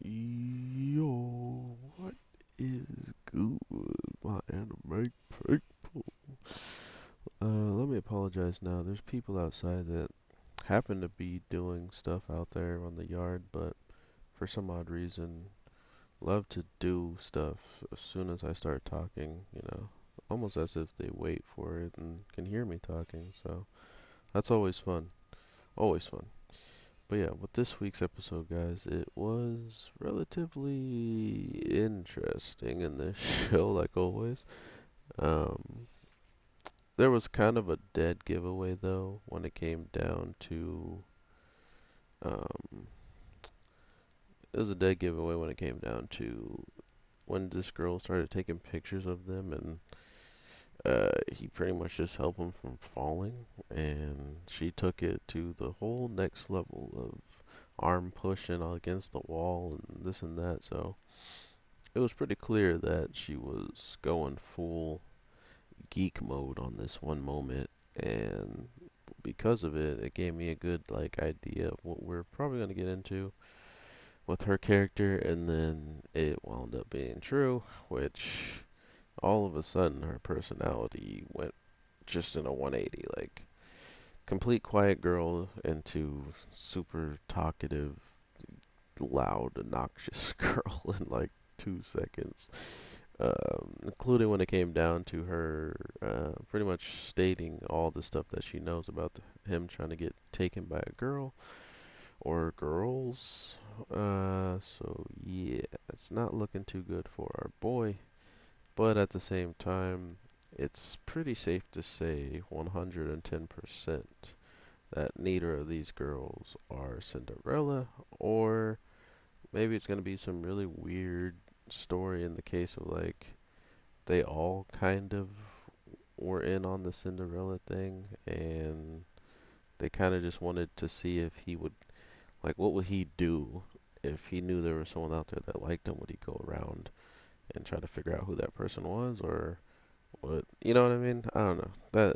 Yo, what is good, my anime people? Let me apologize now. There's people outside that happen to be doing stuff out there on the yard, but for some odd reason, love to do stuff as soon as I start talking, almost as if they wait for it and can hear me talking. So that's always fun. Always fun. But yeah, with this week's episode, guys, it was relatively interesting in this show, like always. Um, there was kind of a dead giveaway, though, when it came down to. Um, it was a dead giveaway when it came down to when this girl started taking pictures of them, and he pretty much just helped him from falling, and she took it to the whole next level of arm pushing against the wall and this and that. So it was pretty clear that she was going full geek mode on this one moment, and because of it, it gave me a good like idea of what we're probably going to get into with her character, and then it wound up being true, which all of a sudden her personality went just in a 180, like complete quiet girl into super talkative, loud, obnoxious girl in like 2 seconds. Including when it came down to her pretty much stating all the stuff that she knows about him trying to get taken by a girl or girls. So yeah, it's not looking too good for our boy. But at the same time, it's pretty safe to say 110% that neither of these girls are Cinderella, or maybe it's going to be some really weird story in the case of like they all kind of were in on the Cinderella thing, and they kind of just wanted to see if he would, like, what would he do if he knew there was someone out there that liked him? Would he go around and try to figure out who that person was, or what? You know what I mean? I don't know.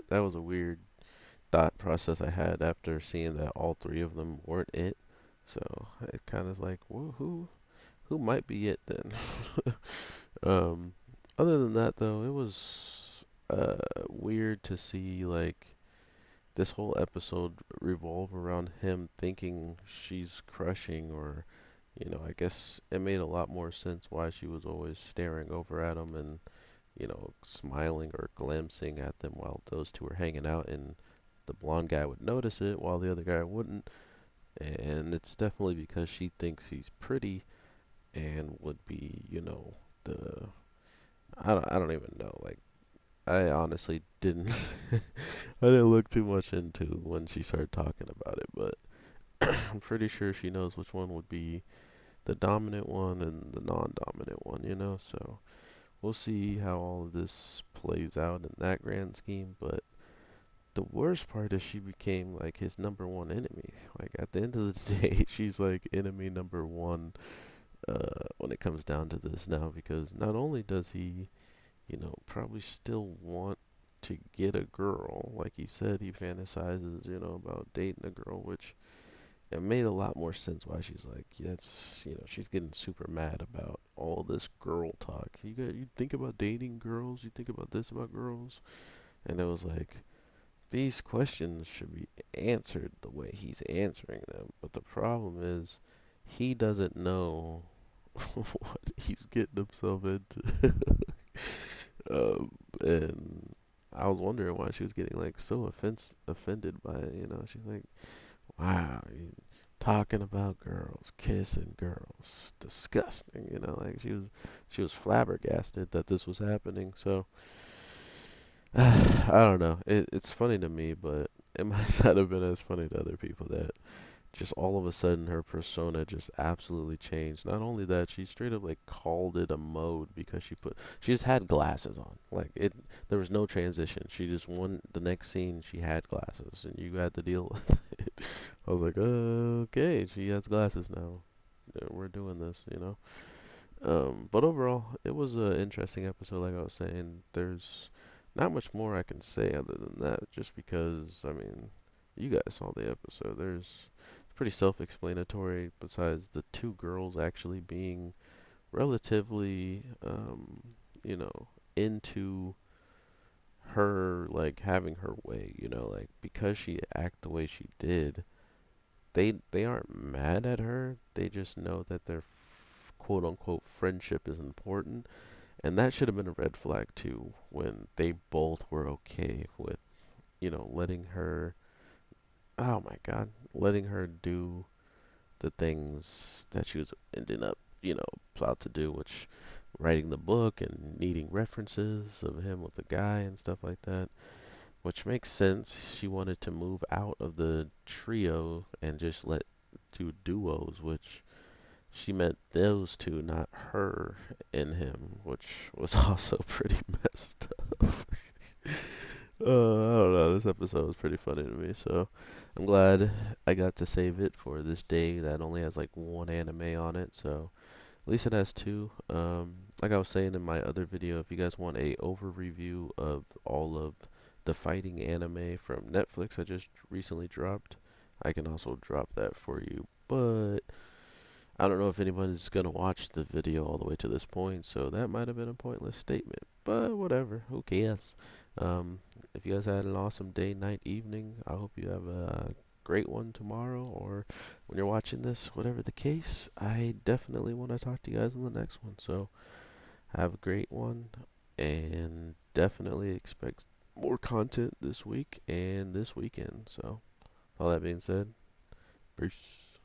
That was a weird thought process I had after seeing that all three of them weren't it. So it kind of like, well, who might be it then? um, Other than that, though, it was weird to see like this whole episode revolve around him thinking she's crushing, or I guess it made a lot more sense why she was always staring over at him and smiling or glancing at them while those two were hanging out, and the blonde guy would notice it while the other guy wouldn't. And it's definitely because she thinks he's pretty and would be, the I don't even know. Like I honestly didn't I didn't look too much into when she started talking about it, but I'm pretty sure she knows which one would be the dominant one and the non-dominant one, So we'll see how all of this plays out in that grand scheme, but the worst part is she became like his number one enemy. Like at the end of the day, she's like enemy number one when it comes down to this now, because not only does he, probably still want to get a girl, like he said, he fantasizes, about dating a girl, which it made a lot more sense why she's like, yeah, it's, she's getting super mad about all this girl talk. You think about dating girls, you think about this about girls, and it was like, these questions should be answered the way he's answering them. But the problem is, he doesn't know what he's getting himself into. And I was wondering why she was getting like so offended by it. She's like, "Wow, you talking about girls, kissing girls, disgusting." Like she was flabbergasted that this was happening. So I don't know. It's funny to me, but it might not have been as funny to other people that just all of a sudden her persona just absolutely changed. Not only that, she straight up like called it a mode because she just had glasses on. Like there was no transition. She just the next scene she had glasses and you had to deal with it. I was like, okay, she has glasses now. Yeah, we're doing this. But overall, it was an interesting episode. Like I was saying, there's not much more I can say other than that, just because I mean, you guys saw the episode. There's pretty self-explanatory. Besides the two girls actually being relatively, you know, into her like having her way, like because she act the way she did, they aren't mad at her. They just know that their quote unquote friendship is important, and that should have been a red flag too when they both were okay with, letting her, oh my God, letting her do the things that she was ending up, plowed to do, which writing the book and needing references of him with the guy and stuff like that, which makes sense. She wanted to move out of the trio and just let do duos, which she meant those two, not her and him, which was also pretty messed up. I don't know. This episode was pretty funny to me, so I'm glad I got to save it for this day that only has like one anime on it. So at least it has two. Like I was saying in my other video, if you guys want a over review of all of the fighting anime from Netflix I just recently dropped, I can also drop that for you. But I don't know if anybody's gonna watch the video all the way to this point, so that might have been a pointless statement. But whatever, who cares? If you guys had an awesome day, night, evening, I hope you have a great one tomorrow, or when you're watching this, whatever the case, I definitely want to talk to you guys in the next one. So have a great one, and definitely expect more content this week and this weekend. So all that being said, peace.